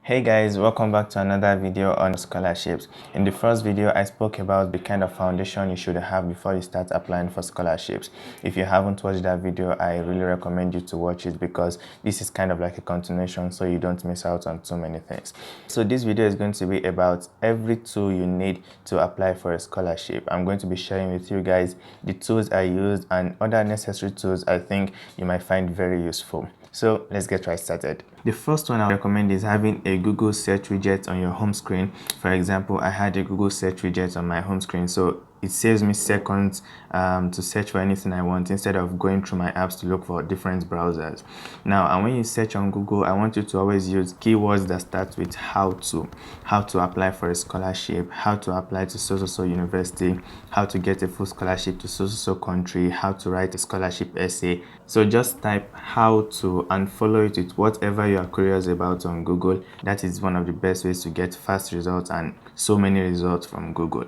Hey guys, welcome back to another video on scholarships. In the first video, I spoke about the kind of foundation you should have before you start applying for scholarships. If you haven't watched that video, I really recommend you to watch it because this is kind of like a continuation so you don't miss out on too many things. So this video is going to be about every tool you need to apply for a scholarship. I'm going to be sharing with you guys the tools I used and other necessary tools I think you might find very useful. So let's get right started. The first one I recommend is having a Google search widget on your home screen. For example, I had a Google search widget on my home screen, so it saves me seconds to search for anything I want instead of going through my apps to look for different browsers. Now, and when you search on Google, I want you to always use keywords that start with how to apply for a scholarship, how to apply to so university, how to get a full scholarship to so country, how to write a scholarship essay. So just type how to and follow it with whatever you are curious about on Google. That is one of the best ways to get fast results and so many results from Google.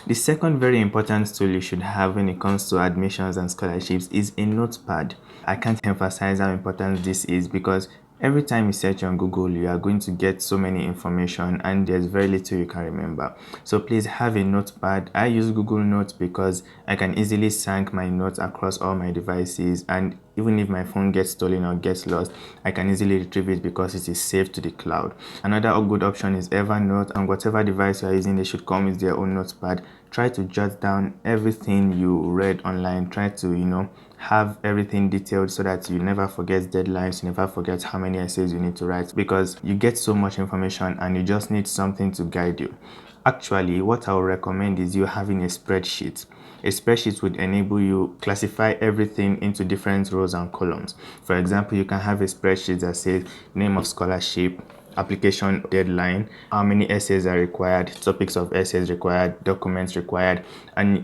The second very important tool you should have when it comes to admissions and scholarships is a notepad. I can't emphasize how important this is because every time you search on Google, you are going to get so many information and there's very little you can remember. So please have a notepad. I use Google Notes because I can easily sync my notes across all my devices, and even if my phone gets stolen or gets lost, I can easily retrieve it because it is saved to the cloud. Another good option is Evernote, and whatever device you are using, they should come with their own notepad. Try to jot down everything you read online. Try to, have everything detailed so that you never forget deadlines, you never forget how many essays you need to write, because you get so much information and you just need something to guide you. Actually, what I would recommend is you having a spreadsheet. A spreadsheet would enable you classify everything into different rows and columns. For example, you can have a spreadsheet that says name of scholarship, application deadline, how many essays are required, topics of essays required, documents required, and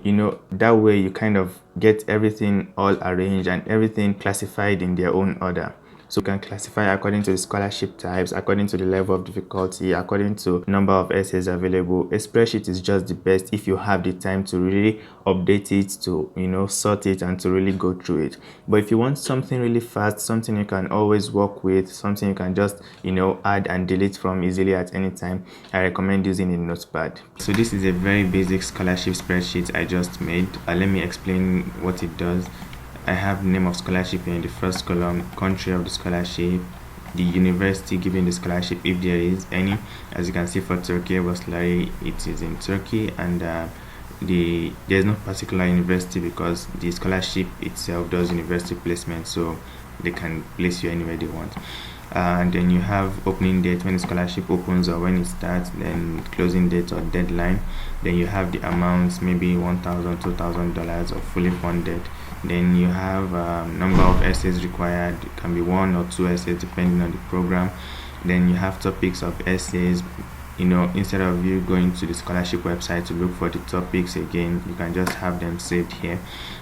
that way you kind of get everything all arranged and everything classified in their own order. So you can classify according to the scholarship types, according to the level of difficulty, according to number of essays available. A spreadsheet is just the best if you have the time to really update it, to sort it, and to really go through it. But if you want something really fast, something you can always work with, something you can just add and delete from easily at any time, I recommend using a notepad. So this is a very basic scholarship spreadsheet I just made. Let me explain what it does. I have name of scholarship in the first column, country of the scholarship, the university giving the scholarship if there is any. As you can see, for Turkey, Baozar, it is in Turkey, and there's no particular university because the scholarship itself does university placement, so they can place you anywhere they want. And then you have opening date, when the scholarship opens or when it starts, then closing date or deadline. Then you have the amounts, maybe $1,000, $2,000 or fully funded. Then you have number of essays required. It can be 1 or 2 essays depending on the program. Then you have topics of essays. Instead of you going to the scholarship website to look for the topics again, you can just have them saved here.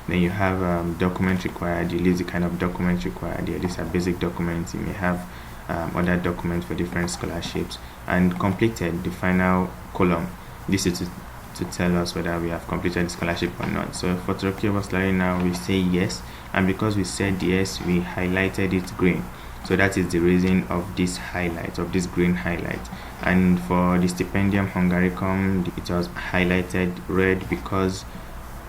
Then you have document required. You list the kind of document required here. These are basic documents. You may have other documents for different scholarships. And completed, the final column. This is to tell us whether we have completed the scholarship or not. So for Turkey Baozar now, we say yes, and because we said yes, we highlighted it green. So that is the reason of this highlight, of this green highlight. And for the stipendium Hungaricum, it was highlighted red because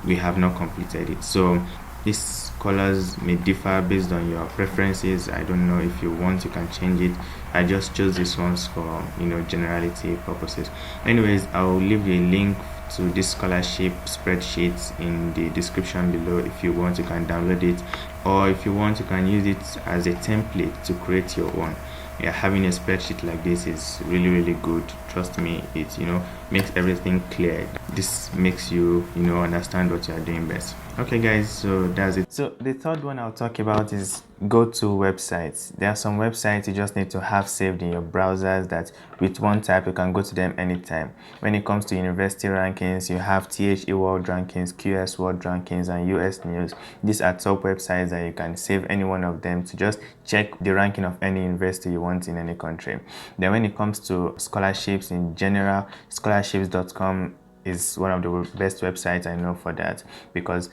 we have not completed it. So these colors may differ based on your preferences. I don't know, if you want you can change it. I just chose these ones for generality purposes. Anyways, I'll leave a link to this scholarship spreadsheet in the description below. If you want, you can download it, or if you want, you can use it as a template to create your own. Yeah, having a spreadsheet like this is really good. Trust me, it makes everything clear. This makes you understand what you are doing best. Okay guys, so that's it. So the third one I'll talk about is go-to websites. There are some websites you just need to have saved in your browsers that with one tap you can go to them anytime. When it comes to university rankings, you have THE World Rankings, QS World Rankings, and US News. These are top websites that you can save any one of them to just check the ranking of any university you want in any country. Then when it comes to scholarships in general, scholarships.com is one of the best websites I know for that, because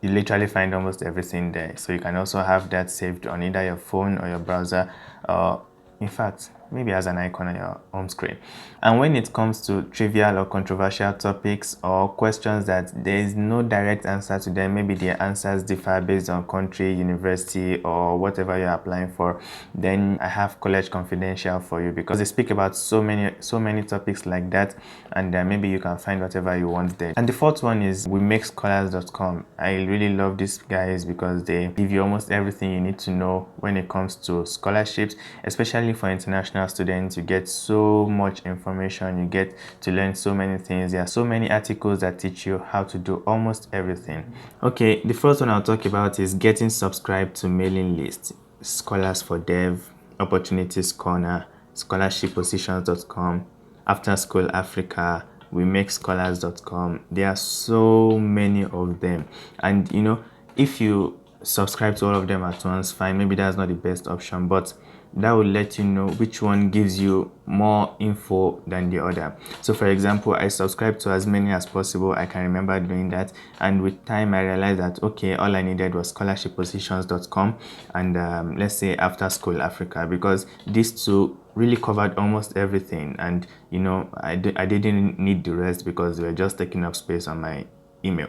you literally find almost everything there. So you can also have that saved on either your phone or your browser, or in fact maybe as an icon on your home screen. And when it comes to trivial or controversial topics or questions that there is no direct answer to them, maybe their answers differ based on country, university, or whatever you're applying for, then I have College Confidential for you, because they speak about so many topics like that, and maybe you can find whatever you want there. And the fourth one is wemakescholars.com. I really love these guys because they give you almost everything you need to know when it comes to scholarships, especially for international students. You get so much information, you get to learn so many things. There are so many articles that teach you how to do almost everything. Okay, the first one I'll talk about is getting subscribed to mailing lists. Scholars for Dev, Opportunities Corner, scholarshippositions.com, After School Africa, wemakescholars.com. There are so many of them, and if you subscribe to all of them at once, fine, maybe that's not the best option, but that will let you know which one gives you more info than the other. So for example, I subscribed to as many as possible. I can remember doing that, and with time I realized that okay, all I needed was scholarshippositions.com and let's say After School Africa, because these two really covered almost everything, and I didn't need the rest because they were just taking up space on my email.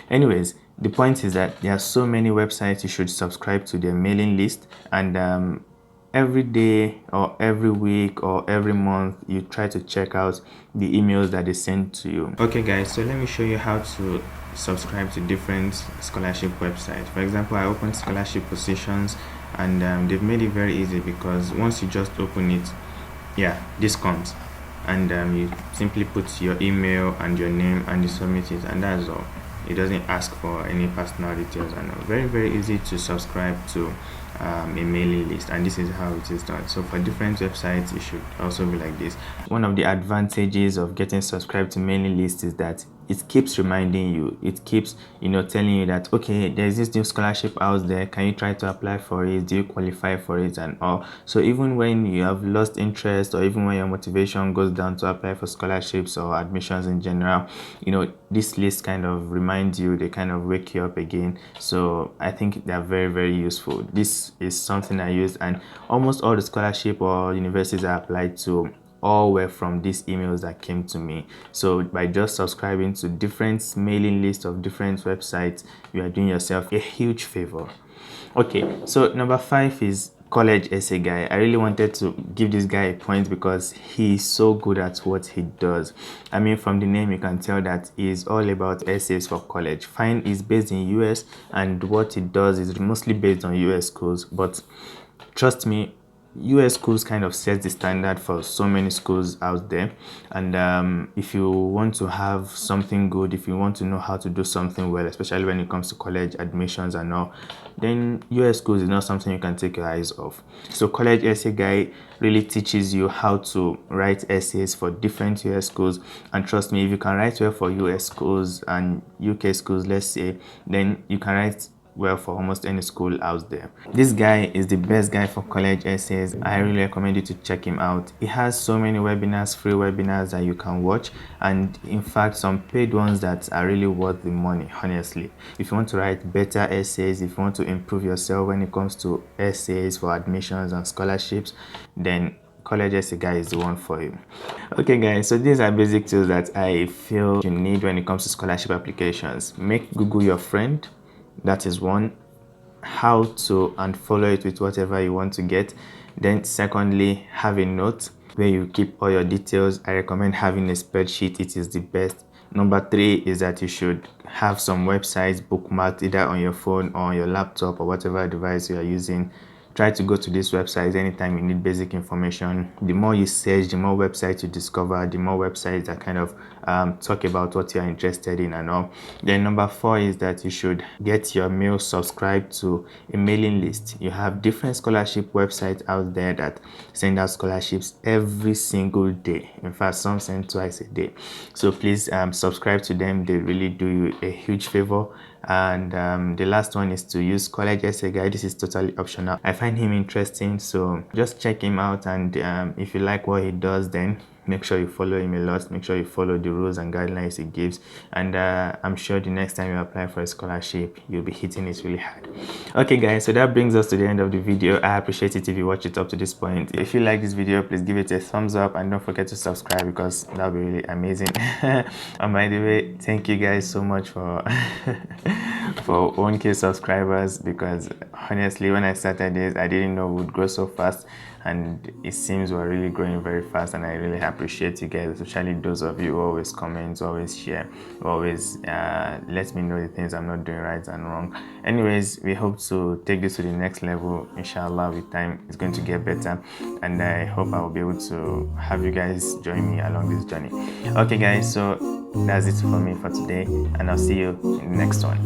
Anyways, the point is that there are so many websites you should subscribe to their mailing list, and every day or every week or every month you try to check out the emails that they send to you. Okay guys, so let me show you how to subscribe to different scholarship websites. For example, I opened Scholarship Positions, and they've made it very easy, because once you just open it, yeah, this comes, and you simply put your email and your name and you submit it, and that's all. It doesn't ask for any personal details, and very easy to subscribe to a mailing list, and this is how it is done. So for different websites it should also be like this. One of the advantages of getting subscribed to mailing list is that it keeps reminding you, it keeps telling you that okay, there's this new scholarship out there, can you try to apply for it, do you qualify for it, and all. So even when you have lost interest, or even when your motivation goes down to apply for scholarships or admissions in general, this list kind of reminds you, they kind of wake you up again. So I think they're very useful. This is something I use, and almost all the scholarship or universities I applied to all were from these emails that came to me. So by just subscribing to different mailing lists of different websites, you are doing yourself a huge favor. Okay, so number 5 is College Essay Guy. I really wanted to give this guy a point because he is so good at what he does. I mean, from the name you can tell that he is all about essays for college. Fine is based in US, and what he does is mostly based on US schools, but trust me, US schools kind of set the standard for so many schools out there, and if you want to have something good, if you want to know how to do something well, especially when it comes to college admissions and all, then US schools is not something you can take your eyes off. So College Essay Guy really teaches you how to write essays for different US schools, and trust me, if you can write well for US schools and UK schools, let's say, then you can write well for almost any school out there. This guy is the best guy for college essays. I really recommend you to check him out. He has so many webinars, free webinars that you can watch, and in fact some paid ones that are really worth the money, honestly. If you want to write better essays, if you want to improve yourself when it comes to essays for admissions and scholarships, then College Essay Guy is the one for you. Okay guys, so these are basic tools that I feel you need when it comes to scholarship applications. Make Google your friend. That is one. How to and follow it with whatever you want to get. Then secondly, have a note where you keep all your details. I recommend having a spreadsheet. It is the best. Number 3 is that you should have some websites bookmarked either on your phone or on your laptop or whatever device you are using. Try to go to these websites anytime you need basic information. The more you search, the more websites you discover, the more websites that kind of talk about what you are interested in and all. Then number 4 is that you should get your mail subscribed to a mailing list. You have different scholarship websites out there that send out scholarships every single day. In fact, some send twice a day. So please subscribe to them. They really do you a huge favor. And the last one is to use College Essay Guy. This is totally optional. I find him interesting, so just check him out, and if you like what he does, then make sure you follow him a lot, make sure you follow the rules and guidelines he gives, and I'm sure the next time you apply for a scholarship you'll be hitting it really hard. Okay guys, so that brings us to the end of the video. I appreciate it if you watch it up to this point. If you like this video, please give it a thumbs up and don't forget to subscribe, because that'll be really amazing. And by the way, thank you guys so much for for 1K subscribers, because honestly when I started this I didn't know it would grow so fast, and it seems we're really growing very fast, and I really appreciate you guys, especially those of you who always comment, always share, always let me know the things I'm not doing right and wrong. Anyways, we hope to take this to the next level. Inshallah, with time it's going to get better, and I hope I will be able to have you guys join me along this journey. Okay guys, so that's it for me for today, and I'll see you in the next one.